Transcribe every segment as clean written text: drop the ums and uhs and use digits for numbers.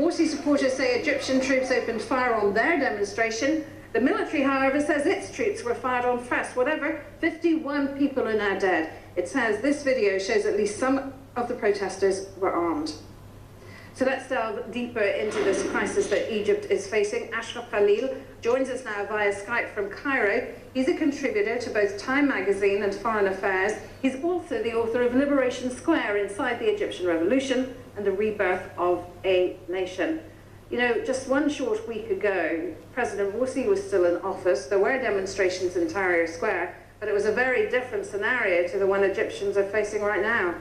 Morsi supporters say Egyptian troops opened fire on their demonstration. The military, however, says its troops were fired on first. Whatever, 51 people are now dead. It says this video shows at least some of the protesters were armed. So let's delve deeper into this crisis that Egypt is facing. Ashraf Khalil joins us now via Skype from Cairo. He's a contributor to both Time magazine and Foreign Affairs. He's also the author of Liberation Square: Inside the Egyptian Revolution and the Rebirth of a Nation. You know, just one short week ago, President Morsi was still in office. There were demonstrations in Tahrir Square, but it was a very different scenario to the one Egyptians are facing right now.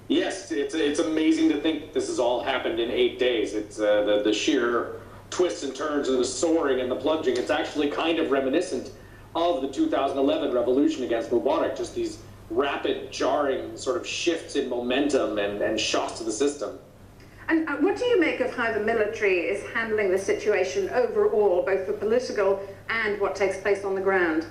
Yes, it's amazing to think this has all happened in 8 days. It's the sheer twists and turns and the soaring and the plunging. It's actually kind of reminiscent of the 2011 revolution against Mubarak, just these rapid, jarring sort of shifts in momentum and shocks to the system. And what do you make of how the military is handling the situation overall, both the political and what takes place on the ground?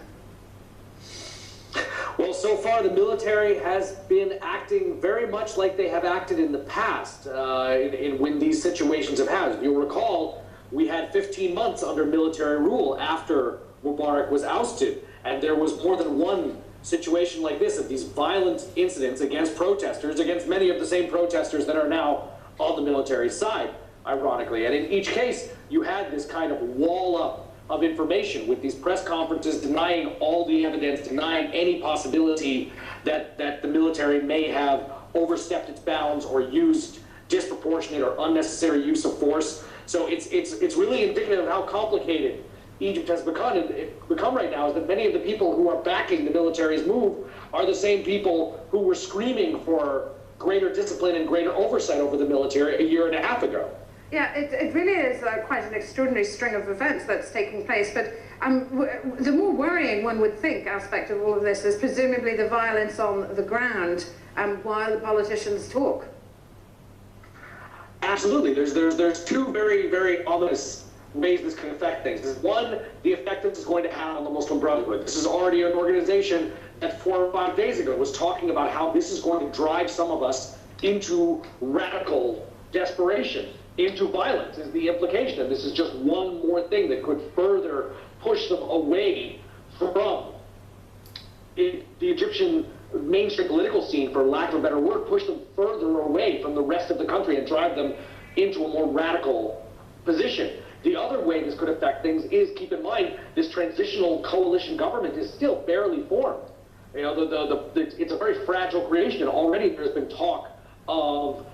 Well, so far the military has been acting very much like they have acted in the past when these situations have happened. If you'll recall, we had 15 months under military rule after Mubarak was ousted, and there was more than one situation like this of these violent incidents against protesters, against many of the same protesters that are now on the military side, ironically. And in each case, you had this kind of wall up of information with these press conferences denying all the evidence, denying any possibility that the military may have overstepped its bounds or used disproportionate or unnecessary use of force. So it's really indicative of how complicated Egypt has become right now, is that many of the people who are backing the military's move are the same people who were screaming for greater discipline and greater oversight over the military a year and a half ago. Yeah, it really is quite an extraordinary string of events that's taking place, but the more worrying, one would think, aspect of all of this is presumably the violence on the ground while the politicians talk. Absolutely. There's two very, very ominous ways this can affect things. One, the effect this is going to have on the Muslim Brotherhood. This is already an organization that 4 or 5 days ago was talking about how this is going to drive some of us into radical desperation, into violence is the implication. And this is just one more thing that could further push them away from the Egyptian mainstream political scene, for lack of a better word, push them further away from the rest of the country and drive them into a more radical position. The other way this could affect things is, keep in mind, this transitional coalition government is still barely formed. You know, it's a very fragile creation, and already there's been talk of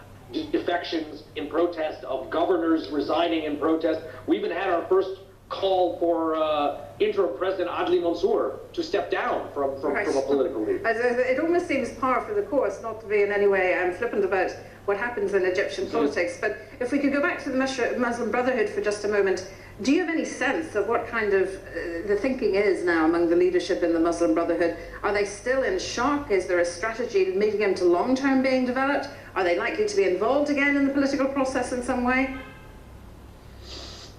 defections in protest, of governors resigning in protest. We even had our first call for interim President Adli Mansour to step down from a political leader. It almost seems par for the course, not to be in any way flippant about what happens in Egyptian politics. But if we could go back to the Muslim Brotherhood for just a moment, do you have any sense of what kind of the thinking is now among the leadership in the Muslim Brotherhood? Are they still in shock? Is there a strategy medium to long term being developed? Are they likely to be involved again in the political process in some way?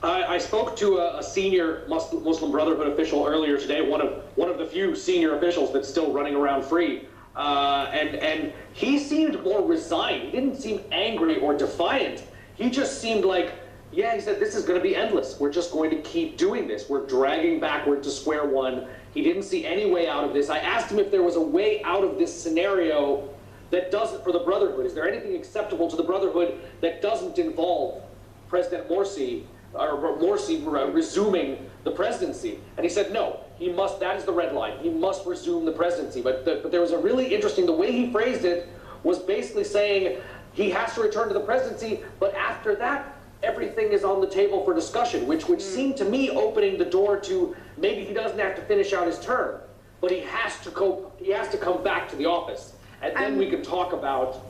I spoke to a senior Muslim Brotherhood official earlier today, one of the few senior officials that's still running around free, and he seemed more resigned. He didn't seem angry or defiant. He just seemed like, yeah, he said, this is going to be endless. We're just going to keep doing this. We're dragging backward to square one. He didn't see any way out of this. I asked him if there was a way out of this scenario that doesn't, for the Brotherhood. Is there anything acceptable to the Brotherhood that doesn't involve President Morsi, or Morsi resuming the presidency? And he said, no, he must, that is the red line. He must resume the presidency. But there was a really interesting, the way he phrased it was basically saying he has to return to the presidency, but after that, everything is on the table for discussion, which seemed to me opening the door to maybe he doesn't have to finish out his term, but he has to come back to the office. And then we could talk about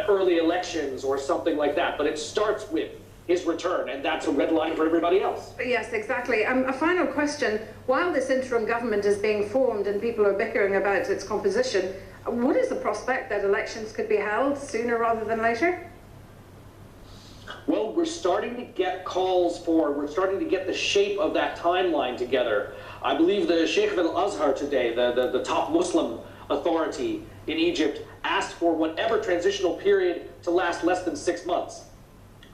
early elections or something like that. But it starts with his return, and that's a red line for everybody else. Yes, exactly. A final question. While this interim government is being formed and people are bickering about its composition, what is the prospect that elections could be held sooner rather than later? Well, we're starting to get calls for, we're starting to get the shape of that timeline together. I believe the Sheikh of Al-Azhar today, the top Muslim authority in Egypt, asked for whatever transitional period to last less than 6 months.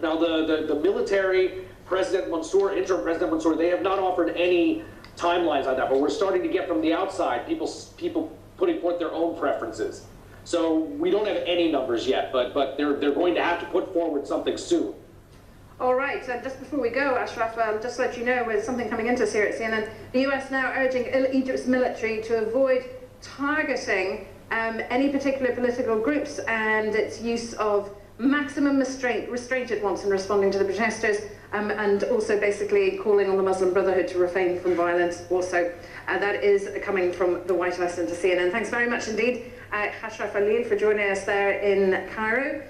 Now, the military, President Mansour, interim President Mansour, they have not offered any timelines on that, but we're starting to get from the outside people putting forth their own preferences. So we don't have any numbers yet, but they're going to have to put forward something soon. All right, and just before we go, Ashraf, just to let you know, there's something coming into us here at CNN. The US now urging Egypt's military to avoid targeting any particular political groups and its use of maximum restraint it wants in responding to the protesters, and also basically calling on the Muslim Brotherhood to refrain from violence also. That is coming from the White House into CNN. Thanks very much indeed, Ashraf Khalil, for joining us there in Cairo.